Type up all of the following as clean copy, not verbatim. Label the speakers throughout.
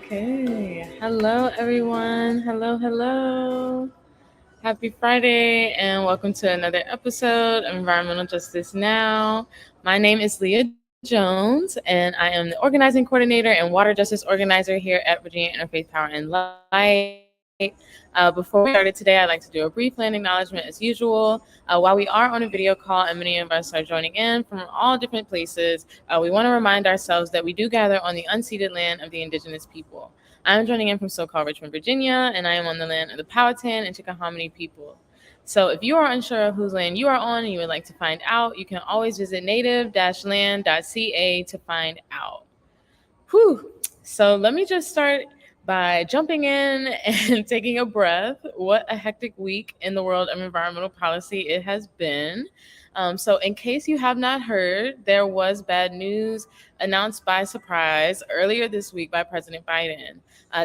Speaker 1: Okay. Hello, everyone. Hello. Happy Friday, and welcome to another episode of Environmental Justice Now. My name is Leah Jones, and I am the organizing coordinator and water justice organizer here at Virginia Interfaith Power and Light. Before we get started today, I'd like to do a brief land acknowledgement as usual. While we are on a video call and many of us are joining in from all different places, we want to remind ourselves that we do gather on the unceded land of the indigenous people. I am joining in from so-called Richmond, Virginia, and I am on the land of the Powhatan and Chickahominy people. So if you are unsure of whose land you are on and you would like to find out, you can always visit native-land.ca to find out. Whew. So let me just start by jumping in and taking a breath. What a hectic week in the world of environmental policy it has been. So, in case you have not heard, there was bad news announced by surprise earlier this week by President Biden.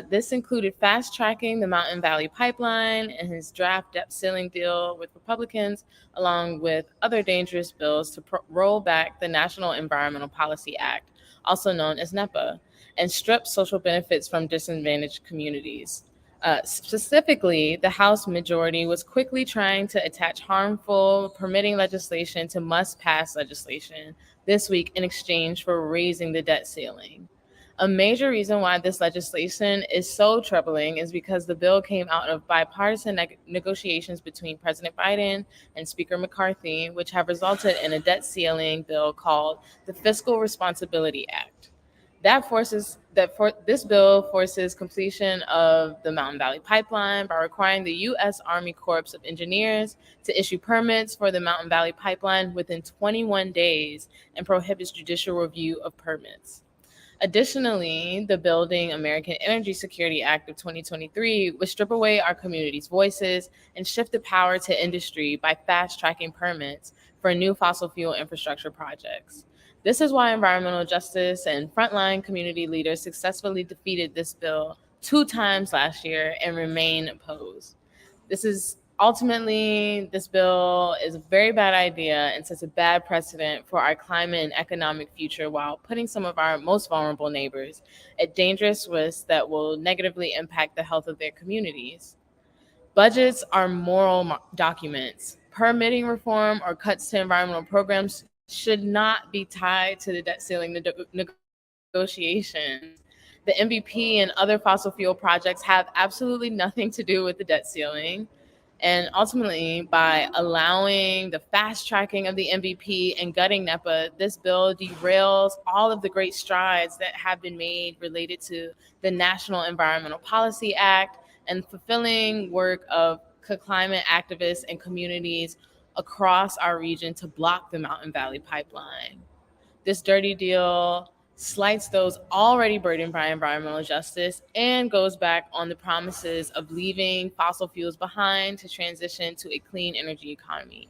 Speaker 1: This included fast tracking the Mountain Valley Pipeline and his draft debt ceiling deal with Republicans, along with other dangerous bills to roll back the National Environmental Policy Act, also known as NEPA, and strip social benefits from disadvantaged communities. Specifically, the House majority was quickly trying to attach harmful permitting legislation to must pass legislation this week in exchange for raising the debt ceiling. A major reason why this legislation is so troubling is because the bill came out of bipartisan negotiations between President Biden and Speaker McCarthy, which have resulted in a debt ceiling bill called the Fiscal Responsibility Act. This bill forces completion of the Mountain Valley Pipeline by requiring the U.S. Army Corps of Engineers to issue permits for the Mountain Valley Pipeline within 21 days and prohibits judicial review of permits. Additionally, the Building American Energy Security Act of 2023 would strip away our community's voices and shift the power to industry by fast tracking permits for new fossil fuel infrastructure projects. This is why environmental justice and frontline community leaders successfully defeated this bill 2 times last year and remain opposed. This bill is a very bad idea and sets a bad precedent for our climate and economic future while putting some of our most vulnerable neighbors at dangerous risks that will negatively impact the health of their communities. Budgets are moral documents. Permitting reform or cuts to environmental programs should not be tied to the debt ceiling negotiations. The MVP and other fossil fuel projects have absolutely nothing to do with the debt ceiling. And ultimately, by allowing the fast tracking of the MVP and gutting NEPA, this bill derails all of the great strides that have been made related to the National Environmental Policy Act and fulfilling work of climate activists and communities across our region to block the Mountain Valley Pipeline. This dirty deal slights those already burdened by environmental justice and goes back on the promises of leaving fossil fuels behind to transition to a clean energy economy.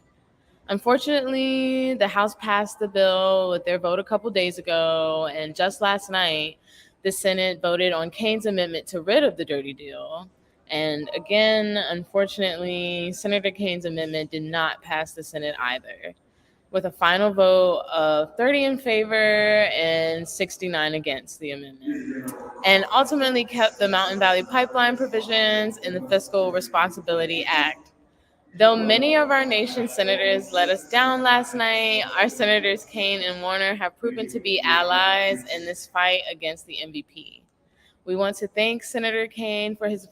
Speaker 1: Unfortunately, the House passed the bill with their vote a couple days ago, and just last night, the Senate voted on Kane's amendment to rid of the dirty deal. And again, unfortunately, Senator Kane's amendment did not pass the Senate either, with a final vote of 30 in favor and 69 against the amendment, and ultimately kept the Mountain Valley Pipeline provisions in the Fiscal Responsibility Act. Though many of our nation's senators let us down last night, our senators Kane and Warner have proven to be allies in this fight against the MVP. We want to thank Senator Kane for his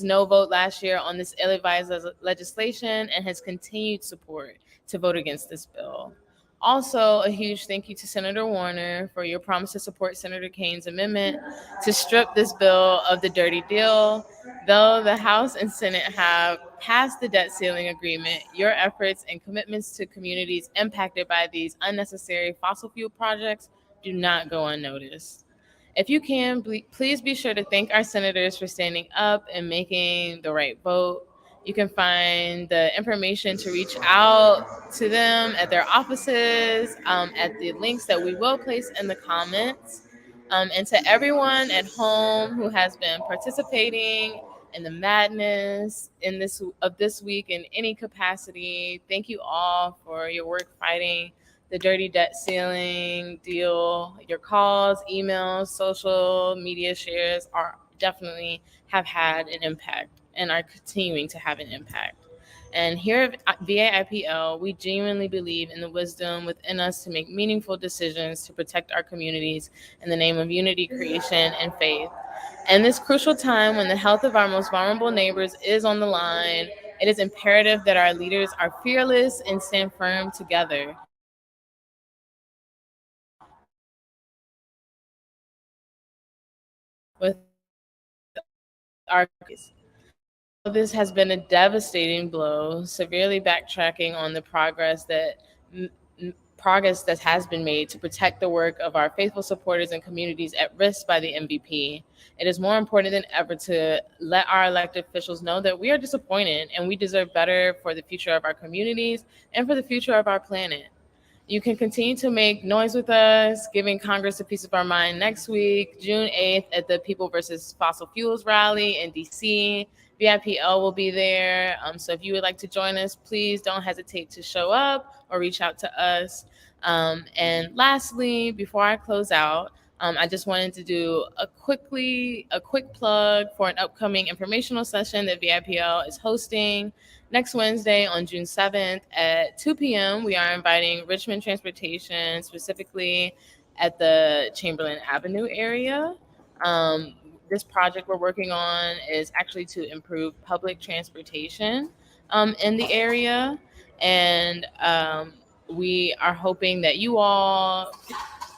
Speaker 1: no vote last year on this ill-advised legislation and his continued support to vote against this bill. Also, a huge thank you to Senator Warner for your promise to support Senator Kane's amendment to strip this bill of the dirty deal. Though the House and Senate have passed the debt ceiling agreement, your efforts and commitments to communities impacted by these unnecessary fossil fuel projects do not go unnoticed. If you can, please be sure to thank our senators for standing up and making the right vote. You can find the information to reach out to them at their offices, at the links that we will place in the comments. And to everyone at home who has been participating in the madness this week in any capacity, thank you all for your work fighting the dirty debt ceiling deal. Your calls, emails, social media shares are definitely have had an impact and are continuing to have an impact. And here at VAIPL, we genuinely believe in the wisdom within us to make meaningful decisions to protect our communities in the name of unity, creation, and faith. In this crucial time when the health of our most vulnerable neighbors is on the line, it is imperative that our leaders are fearless and stand firm together with our communities. This has been a devastating blow, severely backtracking on the progress that has been made to protect the work of our faithful supporters and communities at risk by the MVP. It is more important than ever to let our elected officials know that we are disappointed and we deserve better for the future of our communities and for the future of our planet. You can continue to make noise with us, giving Congress a piece of our mind next week, June 8th, at the People versus Fossil Fuels rally in DC. VIPL will be there. So if you would like to join us, please don't hesitate to show up or reach out to us. And lastly, before I close out, I just wanted to do a quick plug for an upcoming informational session that VIPL is hosting. Next Wednesday on June 7th at 2 p.m., we are inviting Richmond Transportation, specifically at the Chamberlain Avenue area. Um, this project we're working on is actually to improve public transportation in the area. And we are hoping that you all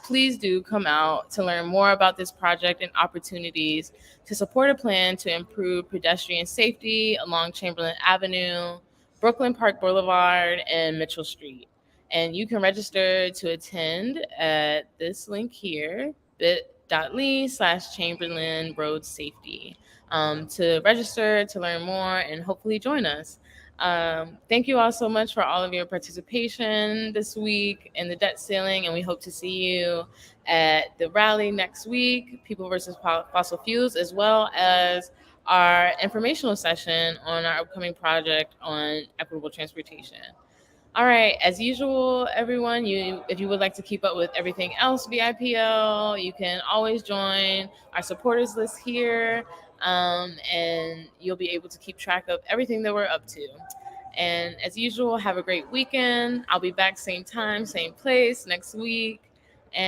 Speaker 1: please do come out to learn more about this project and opportunities to support a plan to improve pedestrian safety along Chamberlain Avenue, Brooklyn Park Boulevard, and Mitchell Street. And you can register to attend at this link here, bit.ly/Chamberlain Road Safety, to register, to learn more, and hopefully join us. Thank you all so much for all of your participation this week in the debt ceiling, and we hope to see you at the rally next week, People versus Fossil Fuels, as well as our informational session on our upcoming project on equitable transportation. All right, as usual, everyone, if you would like to keep up with everything else VIPL, you can always join our supporters list here, and you'll be able to keep track of everything that we're up to. And as usual, have a great weekend. I'll be back same time, same place next week.